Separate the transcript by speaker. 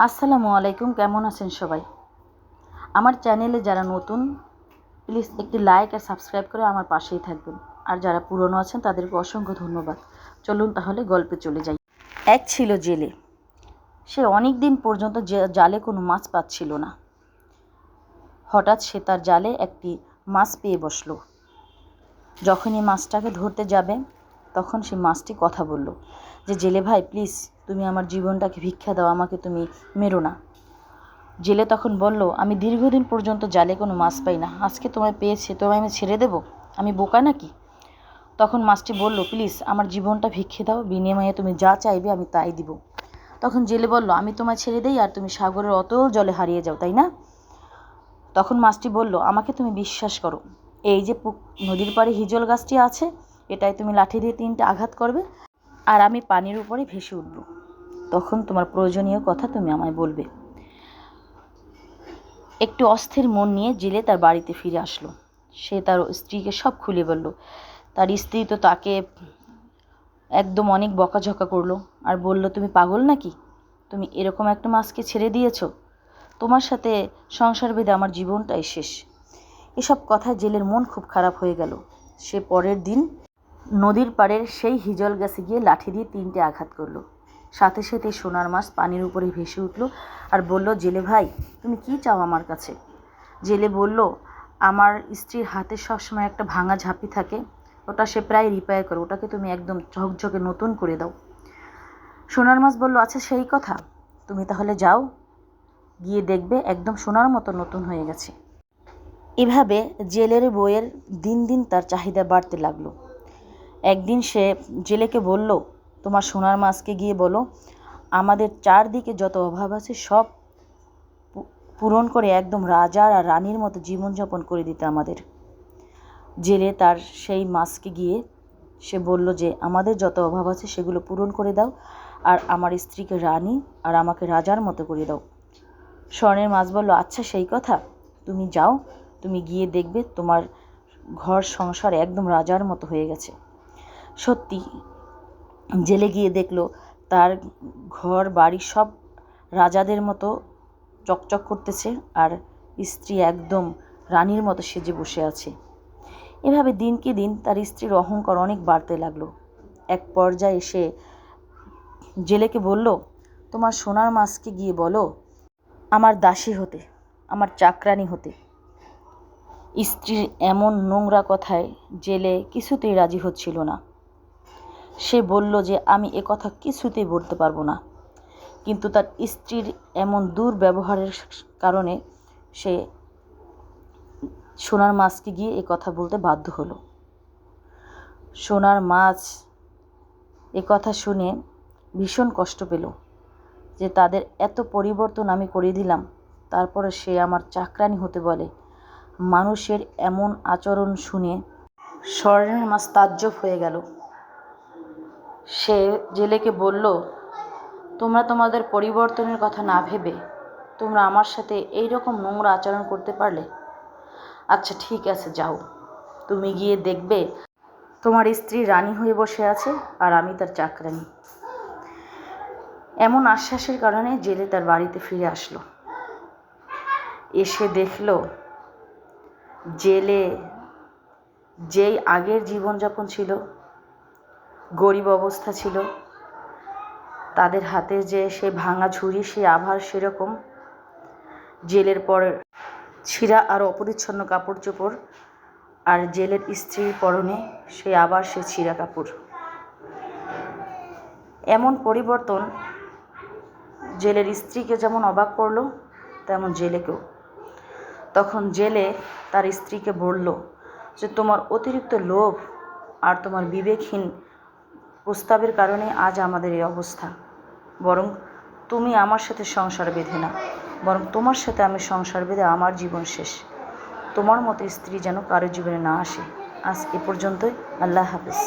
Speaker 1: আসসালামু আলাইকুম, কেমন আছেন সবাই? আমার চ্যানেলে যারা নতুন, প্লিজ একটি লাইক আর সাবস্ক্রাইব করে আমার পাশেই থাকবেন। আর যারা পুরনো আছেন তাদেরকে অসংখ্য ধন্যবাদ। চলুন তাহলে গল্পে চলে যাই। এক ছিল জেলে। সে অনেক দিন পর্যন্ত জালে কোনো মাছ পাচ্ছিল না। হঠাৎ সে তার জালে একটি মাছ পেয়ে বসলো। যখনই মাছটাকে ধরতে যাবে তখন সে মাছটি কথা বলল যে, জেলে ভাই প্লিজ তুমি আমার জীবনটাকে ভিক্ষা দাও, আমাকে তুমি মেরো না। জেলে তখন বলল, আমি দীর্ঘদিন পর্যন্ত জালে কোনো মাছ পাই না, আজকে তোমায় পেয়েছি, তোমায় আমি ছেড়ে দেব? আমি বোকা নাকি? তখন মাছটি বলল, প্লিজ আমার জীবনটা ভিক্ষে দাও, বিনিময়ে তুমি যা চাইবে আমি তাই দিব। তখন জেলে বলল, আমি তোমায় ছেড়ে দেই আর তুমি সাগরের অতল জলে হারিয়ে যাও, তাই না? তখন মাছটি বলল, আমাকে তুমি বিশ্বাস করো, এই যে নদীর পাড়ে হিজল গাছটি আছে, এটাই তুমি লাঠি দিয়ে 3টে আঘাত করবে আর আমি পানির উপরে ভেসে উঠব। তখন তোমার প্রয়োজনীয় কথা তুমি আমায় বলবে। একটু অস্থির মন নিয়ে জেলে তার বাড়িতে ফিরে আসলো। সে তার স্ত্রীকে সব খুলে বলল। তার স্ত্রী তো তাকে একদম অনেক বকাঝকা করলো আর বলল, তুমি পাগল নাকি? তুমি এরকম একটা মাছকে ছেড়ে দিয়েছো? তোমার সাথে সংসার বেঁধে আমার জীবনটাই শেষ। এসব কথায় জেলের মন খুব খারাপ হয়ে গেল। সে পরের দিন নদীর পাড়ের সেই হিজল গাছে গিয়ে লাঠি দিয়ে 3টে আঘাত করলো। সাথে সাথে সোনার মাছ পানির উপরে ভেসে উঠল আর বলল, জেলে ভাই তুমি কি চাও আমার কাছে? জেলে বলল, আমার স্ত্রীর হাতে সবসময় একটা ভাঙা ঝাঁপি থাকে, ওটা সে প্রায় রিপেয়ার করে, ওটাকে তুমি একদম ঝকঝকে নতুন করে দাও। সোনার মাছ বলল, আচ্ছা সেই কথা, তুমি তাহলে যাও, গিয়ে দেখবে একদম সোনার মতো নতুন হয়ে গেছে। এভাবে জেলের বউয়ের দিন দিন তার চাহিদা বাড়তে লাগলো। একদিন সে জেলেকে বলল, তোমার সোনার মাছকে গিয়ে বলো, আমাদের চারদিকে যত অভাব আছে সব পূরণ করে একদম রাজার আর রানীর মতো জীবনযাপন করে দিতে আমাদের। জেলে তার সেই মাছকে গিয়ে সে বলল যে, আমাদের যত অভাব আছে সেগুলো পূরণ করে দাও আর আমার স্ত্রীকে রানী আর আমাকে রাজার মতো করে দাও। স্বর্ণের মাছ বলল, আচ্ছা সেই কথা, তুমি যাও, তুমি গিয়ে দেখবে তোমার ঘর সংসার একদম রাজার মতো হয়ে গেছে। সত্যি জেলে গিয়ে দেখলো তার ঘর বাড়ি সব রাজাদের মতো চকচক করতেছে আর স্ত্রী একদম রানীর মতো সেজে বসে আছে। এভাবে দিনকে দিন তার স্ত্রীর অহংকার অনেক বাড়তে লাগলো। এক পর্যায়ে সে জেলেকে বলল, তোমার সোনার মাছকে গিয়ে বলো আমার দাসী হতে, আমার চাকরানী হতে। স্ত্রীর এমন নোংরা কথায় জেলে কিছুতেই রাজি হচ্ছিল না। সে বলল যে, আমি এ কথা কিছুতেই বলতে পারবো না। কিন্তু তার স্ত্রীর এমন দুর্ব্যবহারের কারণে সে সোনার মাছকে গিয়ে এ কথা বলতে বাধ্য হলো। সোনার মাছ এ কথা শুনে ভীষণ কষ্ট পেল যে তাদের এত পরিবর্তন আমি করে দিলাম, তারপরে সে আমার চাকরানী হতে বলে। মানুষের এমন আচরণ শুনে স্বর্ণের মাছ তাজ্জব হয়ে গেল। সে জেলেকে বলল, তোমরা তোমাদের পরিবর্তনের কথা না ভেবে তোমরা আমার সাথে এই রকম নোংরা আচরণ করতে পারলে? আচ্ছা ঠিক আছে, যাও, তুমি গিয়ে দেখবে তোমার স্ত্রী রানী হয়ে বসে আছে আর আমি তার চাকরানী। এমন আশ্বাসের কারণে জেলে তার বাড়িতে ফিরে আসলো। এসে দেখলো জেলে যেই আগের জীবনযাপন ছিল, গরিব অবস্থা ছিল, তাদের হাতে যে সে ভাঙা ঝুড়ি, সে আবার সেরকম। জেলের পর ছিঁড়া আর অপরিচ্ছন্ন কাপড় চোপড়, আর জেলের স্ত্রীর পরনে সে আবার সে ছিঁড়া কাপড়। এমন পরিবর্তন জেলের স্ত্রীকে যেমন অবাক করলো, তেমন জেলেকেও। তখন জেলে তার স্ত্রীকে বলল যে, তোমার অতিরিক্ত লোভ আর তোমার বিবেকহীন প্রস্তাবের কারণে আজ আমাদের এই অবস্থা। বরং তুমি আমার সাথে সংসার বেঁধে না, বরং তোমার সাথে আমি সংসার বেঁধে আমার জীবন শেষ। তোমার মতো স্ত্রী যেন কারো জীবনে না আসে। আজ এ পর্যন্তই। আল্লাহ হাফেজ।